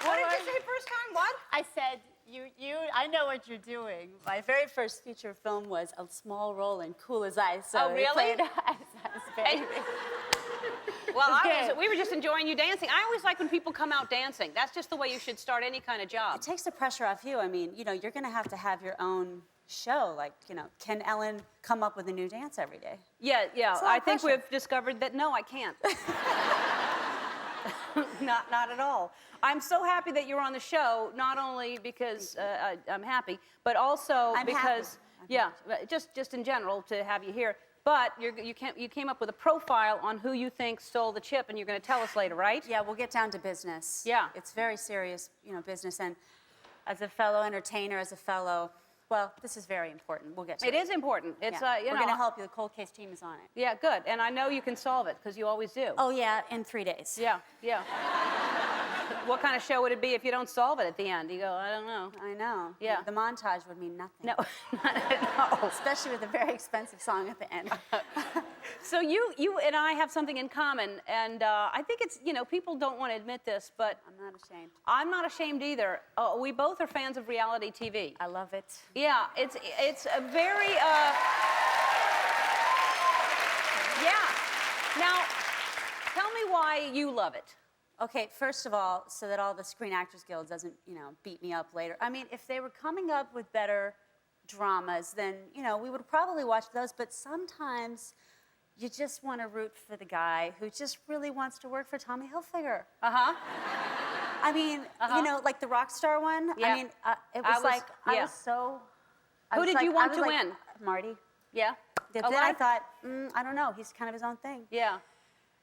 What did you say first time? What? I said, I know what you're doing. My very first feature film was a small role in Cool as Ice. So Oh, really? Baby. Well, we were just enjoying you dancing. I always like when people come out dancing. That's just the way you should start any kind of job. It takes the pressure off you. I mean, you're going to have your own show. Like, can Ellen come up with a new dance every day? Yeah. I think pressure. we've discovered that, no, I can't. Not at all. I'm so happy that you're on the show, not only because I'm happy, but also because, just in general to have you here. But you came up with a profile on who you think stole the chip, and you're going to tell us later, right? Yeah, we'll get down to business. Yeah. It's very serious, business. And as a fellow entertainer, well, this is very important. We'll get to it. It is important. It's, we're going to help you. The cold case team is on it. Yeah, good. And I know you can solve it, because you always do. Oh, yeah, in 3 days. Yeah. What kind of show would it be if you don't solve it at the end? You go, I don't know. I know. Yeah. The montage would mean nothing. No, not at all. Especially with a very expensive song at the end. So you and I have something in common, and I think it's, people don't want to admit this, but... I'm not ashamed. I'm not ashamed either. We both are fans of reality TV. I love it. Yeah, it's a very... Yeah. Now, tell me why you love it. Okay, first of all, so that all the Screen Actors Guild doesn't, beat me up later. I mean, if they were coming up with better dramas, then, we would probably watch those, but sometimes you just want to root for the guy who just really wants to work for Tommy Hilfiger. Uh-huh. I mean, like the rock star one. Yeah. I mean, it was I was so... Who did you want to win? Marty. Yeah? Then I thought, I don't know, he's kind of his own thing. Yeah.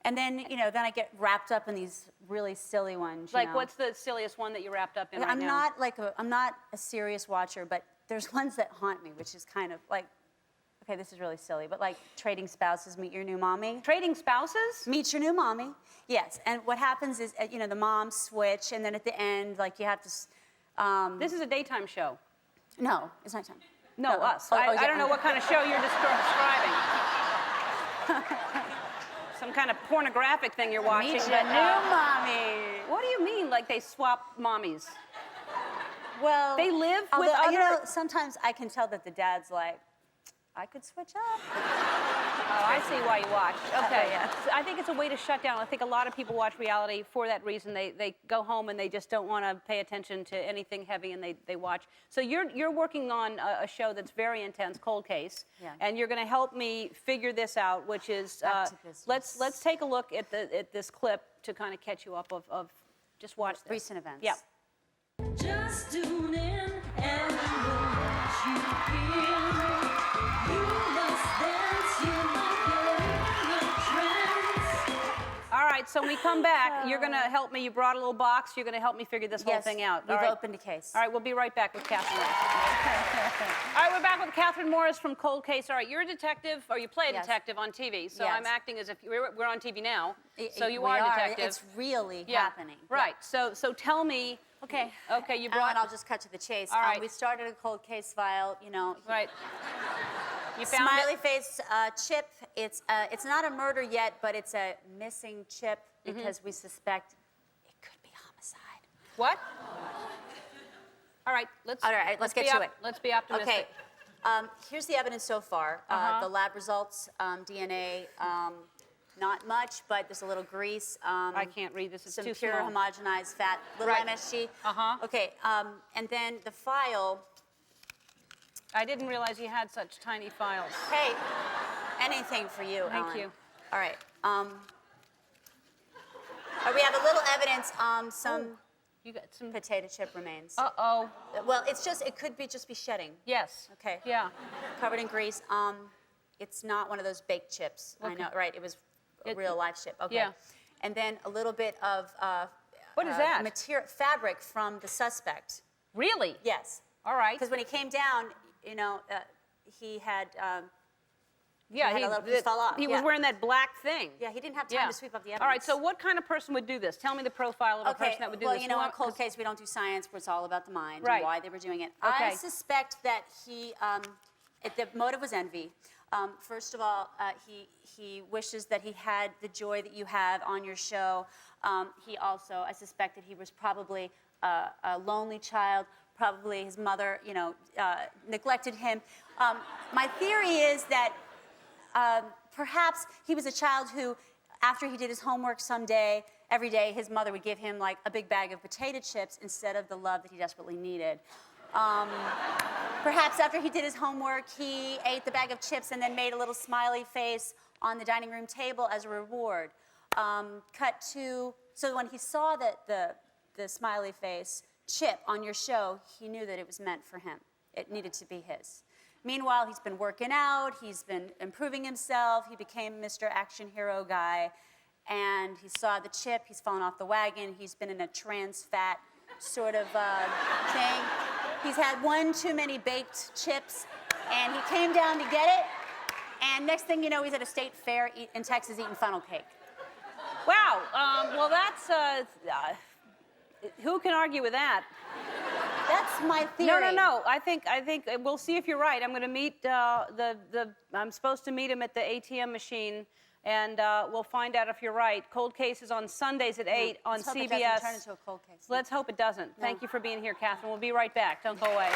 And then, then I get wrapped up in these really silly ones. Like, what's the silliest one that you're wrapped up in right now? I'm not a serious watcher, but there's ones that haunt me, which is kind of like, okay, this is really silly, but like Trading Spouses, Meet Your New Mommy. Trading Spouses? Meet Your New Mommy, yes. And what happens is, the moms switch, and then at the end, like, you have to... This is a daytime show. No, it's nighttime. No, us. I don't know what kind of show you're describing. Some kind of pornographic thing you're watching. Meet Your New Mommy. What do you mean, like they swap mommies? Well... They live with other... sometimes I can tell that the dad's like, I could switch up. Oh, I see why you watch. Okay. Yeah. So I think it's a way to shut down. I think a lot of people watch reality for that reason. They go home and they just don't want to pay attention to anything heavy, and they watch. So you're working on a show that's very intense, Cold Case, and you're going to help me figure this out, which is let's take a look at this clip to kind of catch you up of just watch this. Recent events. Yeah. Just tune in and watch you feel. All right, so when we come back, you're going to help me. You brought a little box. You're going to help me figure this whole thing out. We've opened a case. All right, we'll be right back with Kathryn Morris. All right, we're back with Kathryn Morris from Cold Case. All right, you're a detective, or you play a detective on TV. So I'm acting as if we're on TV now. So you are a detective. It's really happening. Right. So tell me. Okay. Okay, you brought... And I'll just cut to the chase. All right. We started a cold case file, Right. You found smiley face chip. It's not a murder yet, but it's a missing chip because we suspect it could be homicide. What? All right, let's get to it. Let's be optimistic. Okay. Here's the evidence so far. The lab results, DNA, not much, but there's a little grease. I can't read this. It's some too pure small. homogenized fat, little MSG. Okay. And then the file. I didn't realize you had such tiny files. Hey, anything for you, Thank Ellen. you. All right. We have a little evidence. Some you got some potato chip remains. Uh-oh. Well, it could just be shedding. Yes. Okay. Yeah. Covered in grease. It's not one of those baked chips. Okay. I know, right? It was a real live chip. Okay. Yeah. And then a little bit of what is that? Fabric from the suspect. Really? Yes. All right. Because when he came down, he had. He fell off. He was wearing that black thing. Yeah, he didn't have time to sweep up the evidence. All right, so what kind of person would do this? Tell me the profile of a person that would do this. Well, on Cold Case, we don't do science, where it's all about the mind Right. and why they were doing it. Okay. I suspect that the motive was envy. First of all, he wishes that he had the joy that you have on your show. He also, I suspect that he was probably a lonely child. Probably his mother, neglected him. My theory is that perhaps he was a child who, after he did his homework someday, every day his mother would give him like a big bag of potato chips instead of the love that he desperately needed. Perhaps after he did his homework, he ate the bag of chips and then made a little smiley face on the dining room table as a reward. So when he saw that the smiley face chip on your show, he knew that it was meant for him. It needed to be his. Meanwhile, he's been working out, he's been improving himself, he became Mr. Action Hero guy, and he saw the chip, he's fallen off the wagon, he's been in a trans fat sort of thing. He's had one too many baked chips, and he came down to get it, and next thing you know, he's at a state fair in Texas eating funnel cake. Wow. Well, that's who can argue with that? That's my theory. No. I think we'll see if you're right. I'm going to meet I'm supposed to meet him at the ATM machine, and we'll find out if you're right. Cold Case is on Sundays at 8 on Let's hope CBS. it doesn't turn into a cold case. Let's hope it doesn't. Thank you for being here, Kathryn. We'll be right back. Don't go away.